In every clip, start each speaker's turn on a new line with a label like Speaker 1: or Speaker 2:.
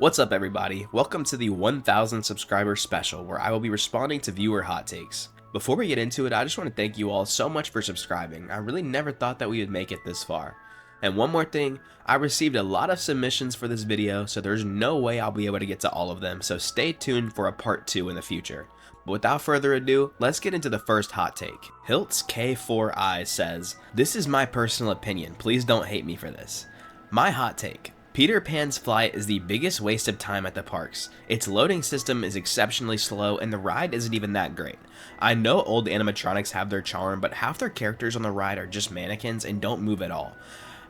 Speaker 1: What's up, everybody? Welcome to the 1000 subscriber special, where I will be responding to viewer hot takes. Before we get into it, I just want to thank you all so much for subscribing. I really never thought that we would make it this far. And one more thing, I received a lot of submissions for this video, so there's no way I'll be able to get to all of them, so stay tuned for a part 2 in the future. But without further ado, let's get into the first hot take. Hiltz K4I says, "This is my personal opinion, please don't hate me for this. My hot take. Peter Pan's flight is the biggest waste of time at the parks. Its loading system is exceptionally slow and the ride isn't even that great. I know old animatronics have their charm, but half their characters on the ride are just mannequins and don't move at all.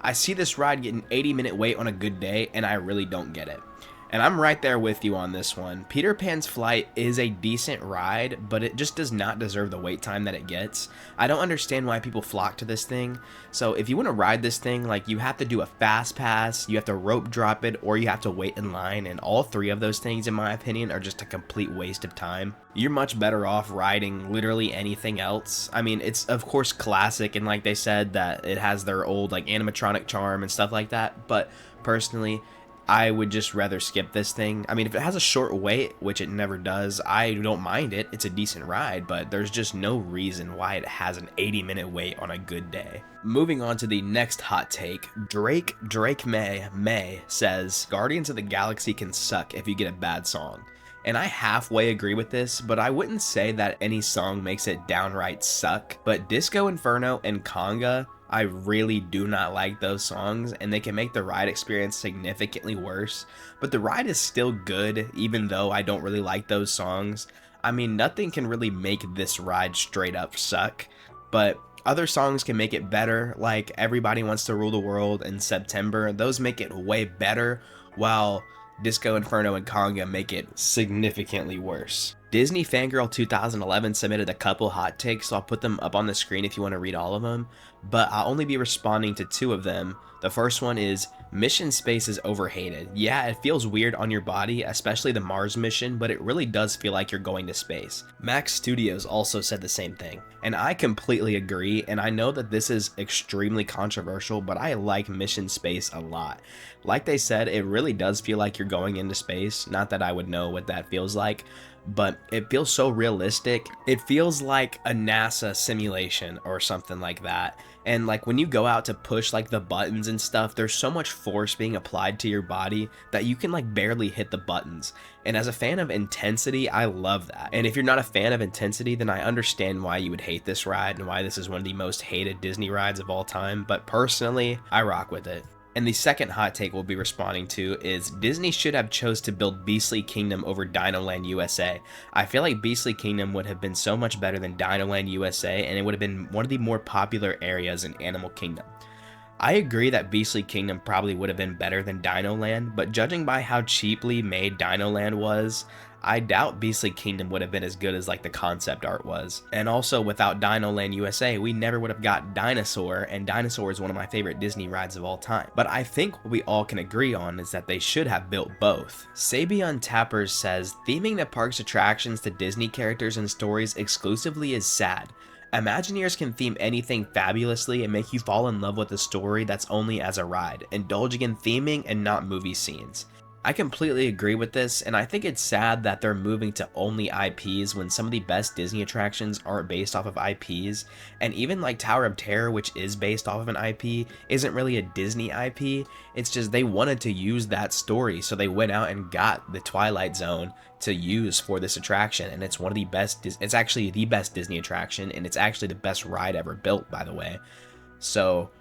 Speaker 1: I see this ride get an 80-minute wait on a good day and I really don't get it." And I'm right there with you on this one. Peter Pan's flight is a decent ride, but it just does not deserve the wait time that it gets. I don't understand why people flock to this thing. So if you want to ride this thing, like, you have to do a fast pass, you have to rope drop it, or you have to wait in line, and all three of those things, in my opinion, are just a complete waste of time. You're much better off riding literally anything else. I mean, it's of course classic, and like they said, that it has their old like animatronic charm and stuff like that, but personally, I would just rather skip this thing. I mean, if it has a short wait, which it never does, I don't mind it. It's a decent ride, but there's just no reason why it has an 80-minute wait on a good day. Moving on to the next hot take, Drake May says, "Guardians of the Galaxy can suck if you get a bad song." And I halfway agree with this, but I wouldn't say that any song makes it downright suck. But Disco Inferno and Conga, I really do not like those songs, and they can make the ride experience significantly worse. But the ride is still good, even though I don't really like those songs. I mean, nothing can really make this ride straight up suck, but other songs can make it better, like Everybody Wants to Rule the World and September. Those make it way better, while Disco Inferno and Conga make it significantly worse. Disney Fangirl 2011 submitted a couple hot takes, so I'll put them up on the screen if you want to read all of them, but I'll only be responding to two of them. The first one is, "Mission space is overhated. Yeah, it feels weird on your body, especially the Mars mission, but it really does feel like you're going to space." Max Studios also said the same thing, and I completely agree, and I know that this is extremely controversial, but I like mission space a lot. Like they said, it really does feel like you're going into space. Not that I would know what that feels like, but it feels so realistic. It feels like a NASA simulation or something like that. And like when you go out to push like the buttons and stuff, there's so much force being applied to your body that you can like barely hit the buttons. And as a fan of intensity, I love that. And if you're not a fan of intensity, then I understand why you would hate this ride and why this is one of the most hated Disney rides of all time. But personally, I rock with it. And the second hot take we'll be responding to is, "Disney should have chose to build Beastly Kingdom over Dinoland USA. I feel like Beastly Kingdom would have been so much better than Dinoland USA, and it would have been one of the more popular areas in Animal Kingdom." I agree that Beastly Kingdom probably would have been better than Dinoland, but judging by how cheaply made Dinoland was, I doubt Beastly Kingdom would have been as good as like the concept art was. And also, without Dinoland USA, we never would have got Dinosaur, and Dinosaur is one of my favorite Disney rides of all time. But I think what we all can agree on is that they should have built both. Sabian Tappers says, "Theming the park's attractions to Disney characters and stories exclusively is sad. Imagineers can theme anything fabulously and make you fall in love with a story that's only as a ride, indulging in theming and not movie scenes." I completely agree with this, and I think it's sad that they're moving to only IPs when some of the best Disney attractions aren't based off of IPs, and even like Tower of Terror, which is based off of an IP, isn't really a Disney IP. It's just they wanted to use that story, so they went out and got the Twilight Zone to use for this attraction, and it's one of the best, it's actually the best Disney attraction, and it's actually the best ride ever built, by the way. So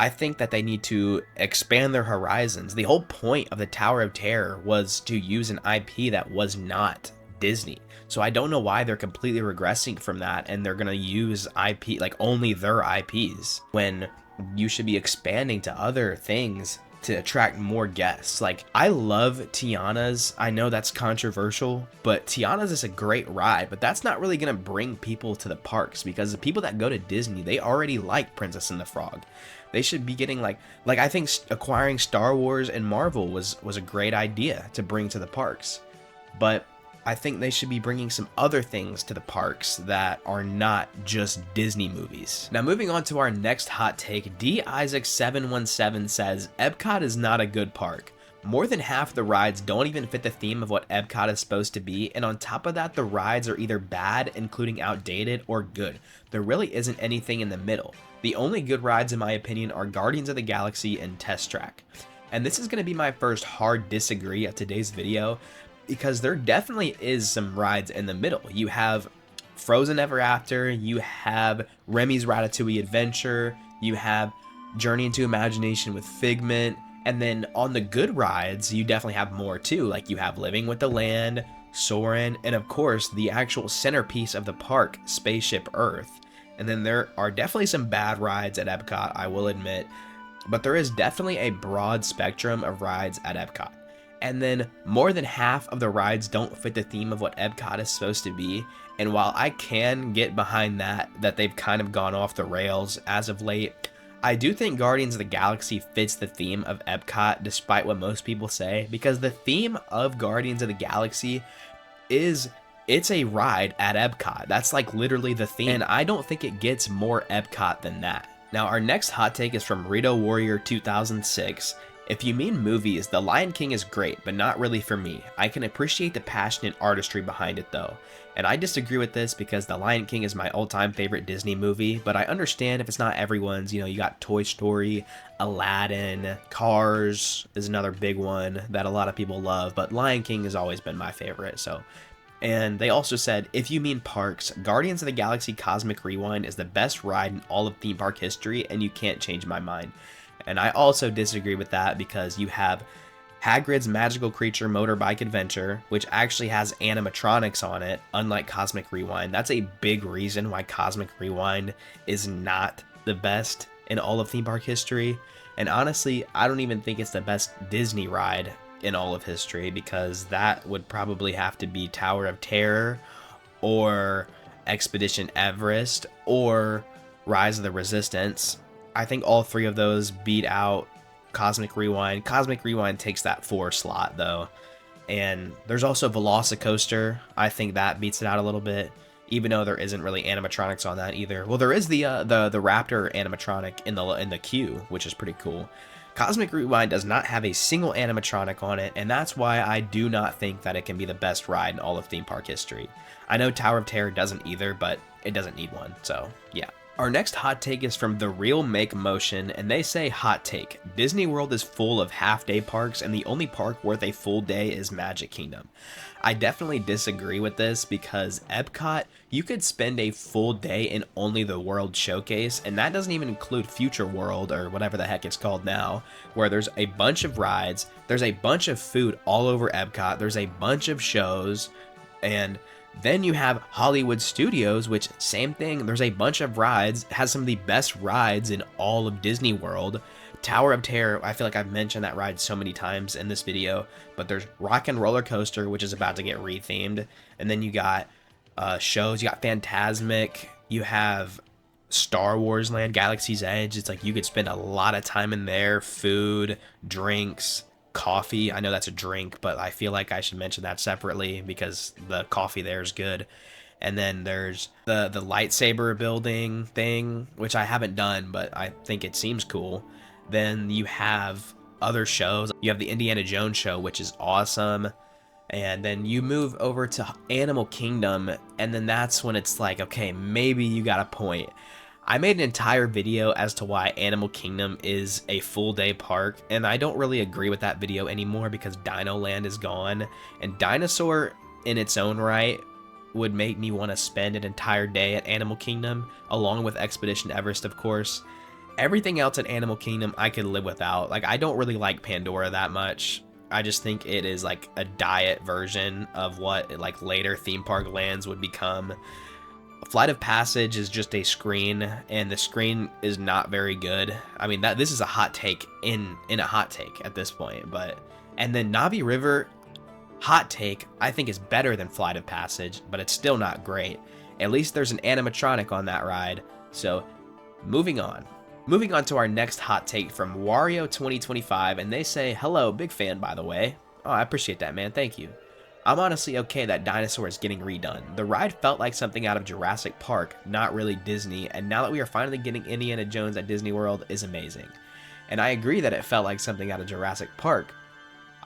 Speaker 1: I think that they need to expand their horizons. The whole point of the Tower of Terror was to use an IP that was not Disney. So I don't know why they're completely regressing from that and they're gonna use IP, like only their IPs, when you should be expanding to other things to attract more guests. Like, I love Tiana's. I know that's controversial, but Tiana's is a great ride, but that's not really gonna bring people to the parks, because the people that go to Disney, they already like Princess and the Frog. They should be getting like I think acquiring Star Wars and Marvel was a great idea to bring to the parks, but I think they should be bringing some other things to the parks that are not just Disney movies. Now, moving on to our next hot take, D Isaac 717 says, "Epcot is not a good park. More than half of the rides don't even fit the theme of what Epcot is supposed to be, and on top of that, the rides are either bad, including outdated, or good. There really isn't anything in the middle. The only good rides, in my opinion, are Guardians of the Galaxy and Test Track. And this is going to be my first hard disagree of today's video, because there definitely is some rides in the middle. You have Frozen Ever After, you have Remy's Ratatouille Adventure, you have Journey into Imagination with Figment, and then on the good rides, you definitely have more too. Like you have Living with the Land, Soarin', and of course, the actual centerpiece of the park, Spaceship Earth. And then there are definitely some bad rides at Epcot, I will admit, but there is definitely a broad spectrum of rides at Epcot. And then more than half of the rides don't fit the theme of what Epcot is supposed to be. And while I can get behind that they've kind of gone off the rails as of late, I do think Guardians of the Galaxy fits the theme of Epcot despite what most people say, because the theme of Guardians of the Galaxy is it's a ride at Epcot. That's like literally the theme, and I don't think it gets more Epcot than that. Now our next hot take is from Rito Warrior 2006. If you mean movies, The Lion King is great, but not really for me. I can appreciate the passion and artistry behind it though. And I disagree with this because The Lion King is my all-time favorite Disney movie, but I understand if it's not everyone's. You know, you got Toy Story, Aladdin, Cars is another big one that a lot of people love, but Lion King has always been my favorite, so. And they also said, if you mean parks, Guardians of the Galaxy Cosmic Rewind is the best ride in all of theme park history, and you can't change my mind. And I also disagree with that because you have Hagrid's Magical Creature Motorbike Adventure, which actually has animatronics on it, unlike Cosmic Rewind. That's a big reason why Cosmic Rewind is not the best in all of theme park history. And honestly, I don't even think it's the best Disney ride in all of history, because that would probably have to be Tower of Terror or Expedition Everest or Rise of the Resistance. I think all three of those beat out Cosmic Rewind. Cosmic Rewind takes that 4 slot though. And there's also Velocicoaster. I think that beats it out a little bit, even though there isn't really animatronics on that either. Well, there is the Raptor animatronic in the queue, which is pretty cool. Cosmic Rewind does not have a single animatronic on it, and that's why I do not think that it can be the best ride in all of theme park history. I know Tower of Terror doesn't either, but it doesn't need one, so yeah. Our next hot take is from The Real Make Motion, and they say, hot take, Disney World is full of half-day parks, and the only park worth a full day is Magic Kingdom. I definitely disagree with this because Epcot, you could spend a full day in only the World Showcase, and that doesn't even include Future World, or whatever the heck it's called now, where there's a bunch of rides, there's a bunch of food all over Epcot, there's a bunch of shows, and then you have Hollywood Studios, which same thing, there's a bunch of rides, has some of the best rides in all of Disney World. Tower of Terror, I feel like I've mentioned that ride so many times in this video, but there's Rock and Roller Coaster, which is about to get rethemed, and then you got shows, you got Fantasmic, you have Star Wars Land, Galaxy's Edge. It's like you could spend a lot of time in there, food, drinks, coffee. I know that's a drink, but I feel like I should mention that separately because the coffee there is good. And then there's the lightsaber building thing, which I haven't done, but I think it seems cool. Then you have other shows. You have the Indiana Jones show, which is awesome. And then you move over to Animal Kingdom, and then that's when it's like, okay, maybe you got a point. I made an entire video as to why Animal Kingdom is a full day park, and I don't really agree with that video anymore because Dino Land is gone, and Dinosaur in its own right would make me want to spend an entire day at Animal Kingdom, along with Expedition Everest, of course. Everything else at Animal Kingdom I could live without. Like, I don't really like Pandora that much. I just think it is like a diet version of what like later theme park lands would become. Flight of Passage is just a screen, and the screen is not very good. I mean, this is a hot take in a hot take at this point, but and then Navi River, hot take, I think is better than Flight of Passage, but it's still not great. At least there's an animatronic on that ride. So, moving on. Moving on to our next hot take from Wario 2025, and they say, hello, big fan by the way. Oh, I appreciate that, man, thank you. I'm honestly okay that Dinosaur is getting redone. The ride felt like something out of Jurassic Park, not really Disney, and now that we are finally getting Indiana Jones at Disney World is amazing. And I agree that it felt like something out of Jurassic Park.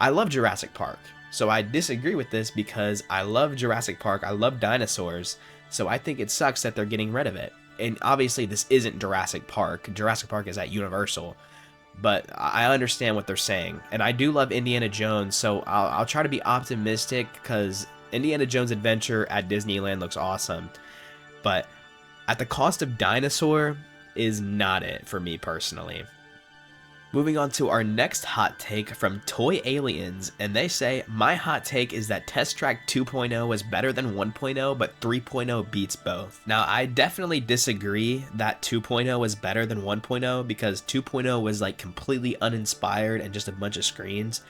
Speaker 1: I love Jurassic Park. So I disagree with this because I love Jurassic Park, I love dinosaurs, so I think it sucks that they're getting rid of it. And obviously this isn't Jurassic Park. Jurassic Park is at Universal, but I understand what they're saying. And I do love Indiana Jones, so I'll try to be optimistic because Indiana Jones Adventure at Disneyland looks awesome. But at the cost of Dinosaur is not it for me personally. Moving on to our next hot take from Toy Aliens, and they say, my hot take is that Test Track 2.0 is better than 1.0, but 3.0 beats both. Now, I definitely disagree that 2.0 is better than 1.0 because 2.0 was like completely uninspired and just a bunch of screens.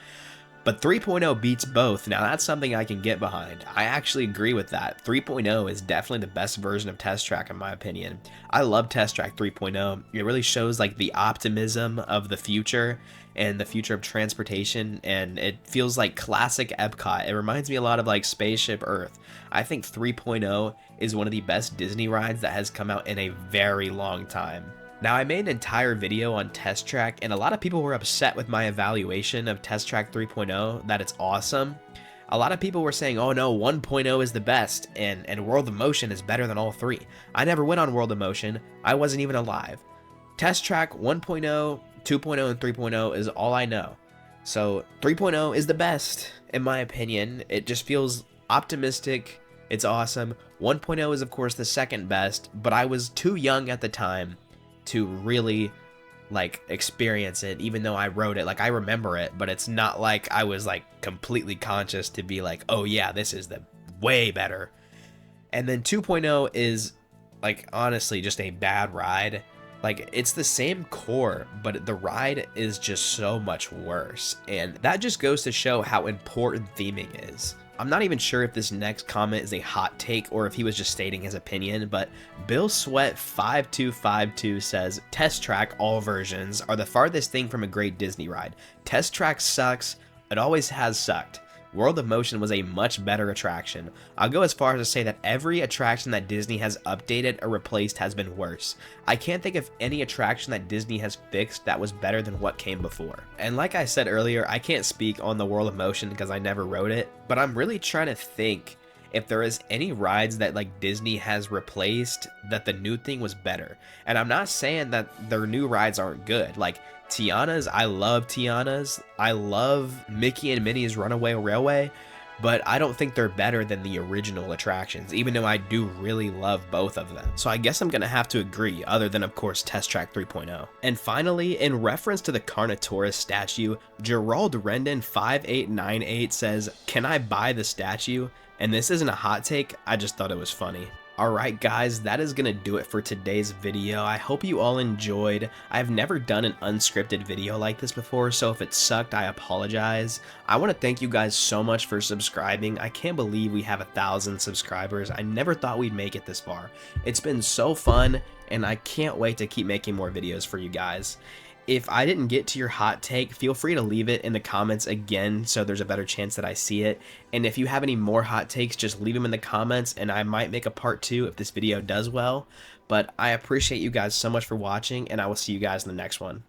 Speaker 1: But 3.0 beats both. Now that's something I can get behind. I actually agree with that. 3.0 is definitely the best version of Test Track in my opinion. I love Test Track 3.0. It really shows like the optimism of the future and the future of transportation, and it feels like classic Epcot. It reminds me a lot of like Spaceship Earth. I think 3.0 is one of the best Disney rides that has come out in a very long time. Now, I made an entire video on Test Track, and a lot of people were upset with my evaluation of Test Track 3.0, that it's awesome. A lot of people were saying, oh no, 1.0 is the best, and World of Motion is better than all three. I never went on World of Motion. I wasn't even alive. Test Track 1.0, 2.0, and 3.0 is all I know. So 3.0 is the best, in my opinion. It just feels optimistic. It's awesome. 1.0 is, of course, the second best, but I was too young at the time to really like experience it, even though I wrote it. Like, I remember it, but it's not like I was like completely conscious to be like, oh yeah, this is the way better. And then 2.0 is like honestly just a bad ride. Like, it's the same core, but the ride is just so much worse, and that just goes to show how important theming is. I'm not even sure if this next comment is a hot take or if he was just stating his opinion, but Bill Sweat 5252 says, Test Track all versions are the farthest thing from a great Disney ride. Test Track sucks. It always has sucked. World of Motion was a much better attraction. I'll go as far as to say that every attraction that Disney has updated or replaced has been worse. I can't think of any attraction that Disney has fixed that was better than what came before. And like I said earlier, I can't speak on the World of Motion because I never rode it, but I'm really trying to think if there is any rides that like Disney has replaced that the new thing was better. And I'm not saying that their new rides aren't good. Like Tiana's, I love Tiana's. I love Mickey and Minnie's Runaway Railway, but I don't think they're better than the original attractions, even though I do really love both of them. So I guess I'm gonna have to agree, other than of course Test Track 3.0. And finally, in reference to the Carnotaurus statue, Gerald Rendon 5898 says, can I buy the statue? And this isn't a hot take, I just thought it was funny. Alright guys, that is going to do it for today's video. I hope you all enjoyed. I've never done an unscripted video like this before, so if it sucked, I apologize. I want to thank you guys so much for subscribing. I can't believe we have 1,000 subscribers. I never thought we'd make it this far. It's been so fun, and I can't wait to keep making more videos for you guys. If I didn't get to your hot take, feel free to leave it in the comments again so there's a better chance that I see it. And if you have any more hot takes, just leave them in the comments and I might make a part 2 if this video does well. But I appreciate you guys so much for watching, and I will see you guys in the next one.